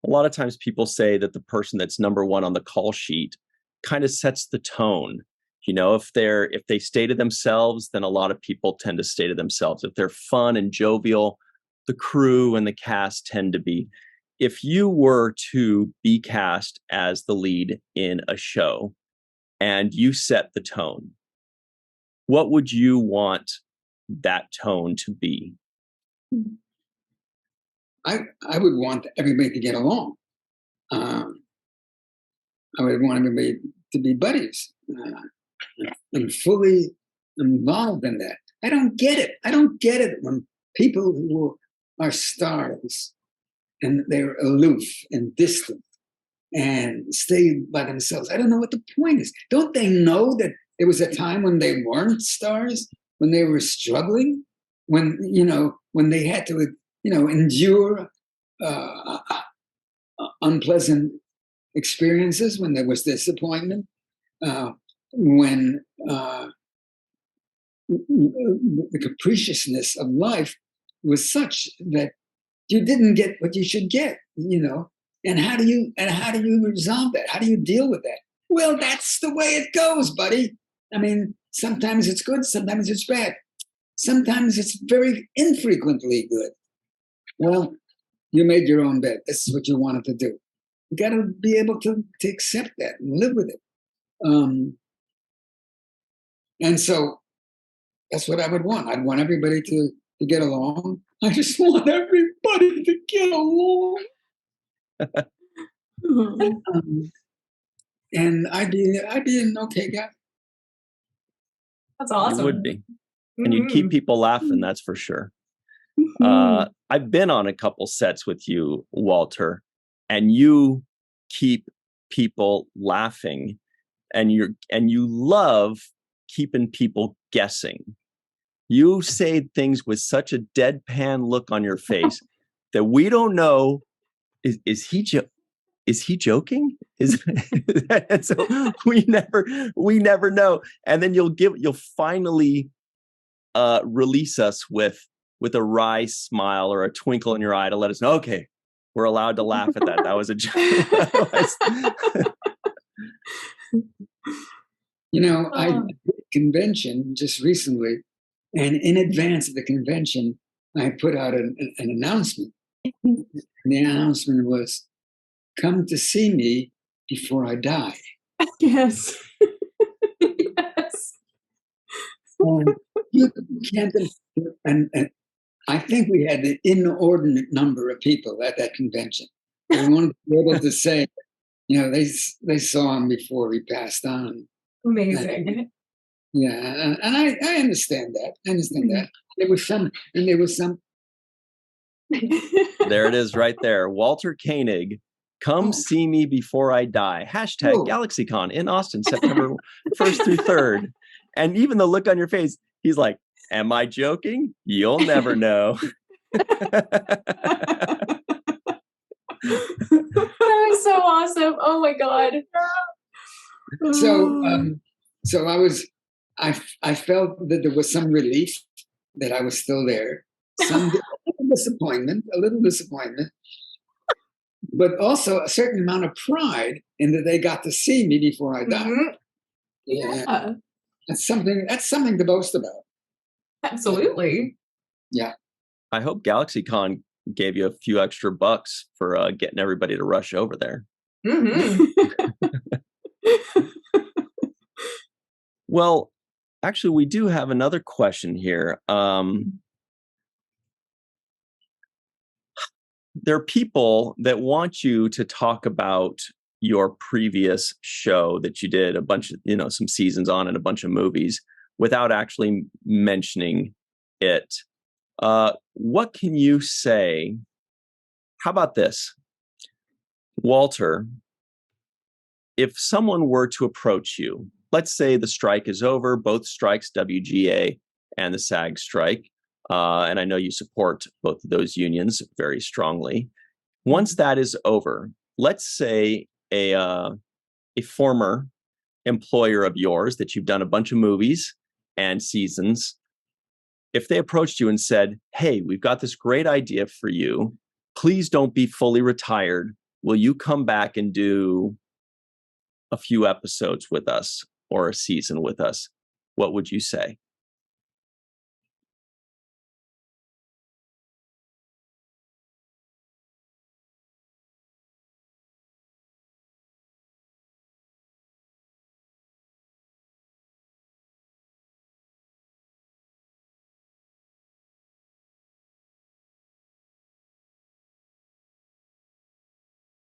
a lot of times people say that the person that's number one on the call sheet kind of sets the tone. If they stay to themselves, then a lot of people tend to stay to themselves. If they're fun and jovial, the crew and the cast tend to be. If you were to be cast as the lead in a show and you set the tone, what would you want that tone to be? I would want everybody to get along. I would want everybody to be buddies and fully involved in that. I don't get it. I don't get it when people who are stars and they're aloof and distant and stay by themselves. I don't know what the point is. Don't they know that there was a time when they weren't stars, when they were struggling, when they had to endure unpleasant experiences, when there was disappointment, when the capriciousness of life was such that you didn't get what you should get, And how do you resolve that? How do you deal with that? Well, that's the way it goes, buddy. I mean, sometimes it's good, sometimes it's bad. Sometimes it's very infrequently good. Well, you made your own bed. This is what you wanted to do. You got to be able to accept that and live with it. And so that's what I would want. I'd want everybody to get along. I just want everybody to get along. And I'd be an okay guy. That's awesome. You would be. And you'd keep people laughing, that's for sure. I've been on a couple sets with you, Walter, and you keep people laughing, and you love keeping people guessing. You say things with such a deadpan look on your face that we don't know, is he joking? And so we never know. And then you'll finally release us with a wry smile or a twinkle in your eye to let us know, okay, we're allowed to laugh at that. That was a joke. I did a convention just recently, and in advance of the convention, I put out an announcement. And the announcement was, "Come to see me before I die." Yes. Yes. And you can't, and I think we had an inordinate number of people at that convention. We wanted to be able to say, they saw him before he passed on. Amazing. And I understand that. There was some. There it is right there. Walter Koenig, come see me before I die. Hashtag GalaxyCon in Austin, September 1st through 3rd. And even the look on your face, he's like, am I joking? You'll never know. That was so awesome. Oh my God. So I felt that there was some relief that I was still there. A little disappointment, but also a certain amount of pride in that they got to see me before I died. Mm-hmm. Yeah. That's something to boast about. Absolutely. Yeah. I hope GalaxyCon gave you a few extra bucks for getting everybody to rush over there. Mm-hmm. Well, actually, we do have another question here. There are people that want you to talk about your previous show that you did a bunch of, some seasons on and a bunch of movies without actually mentioning it. What can you say? How about this, Walter? If someone were to approach you, let's say the strike is over, both strikes, WGA and the SAG strike, and I know you support both of those unions very strongly. Once that is over, let's say a former employer of yours that you've done a bunch of movies and seasons, if they approached you and said, hey, we've got this great idea for you, please don't be fully retired. will you come back and do a few episodes with us or a season with us? What would you say?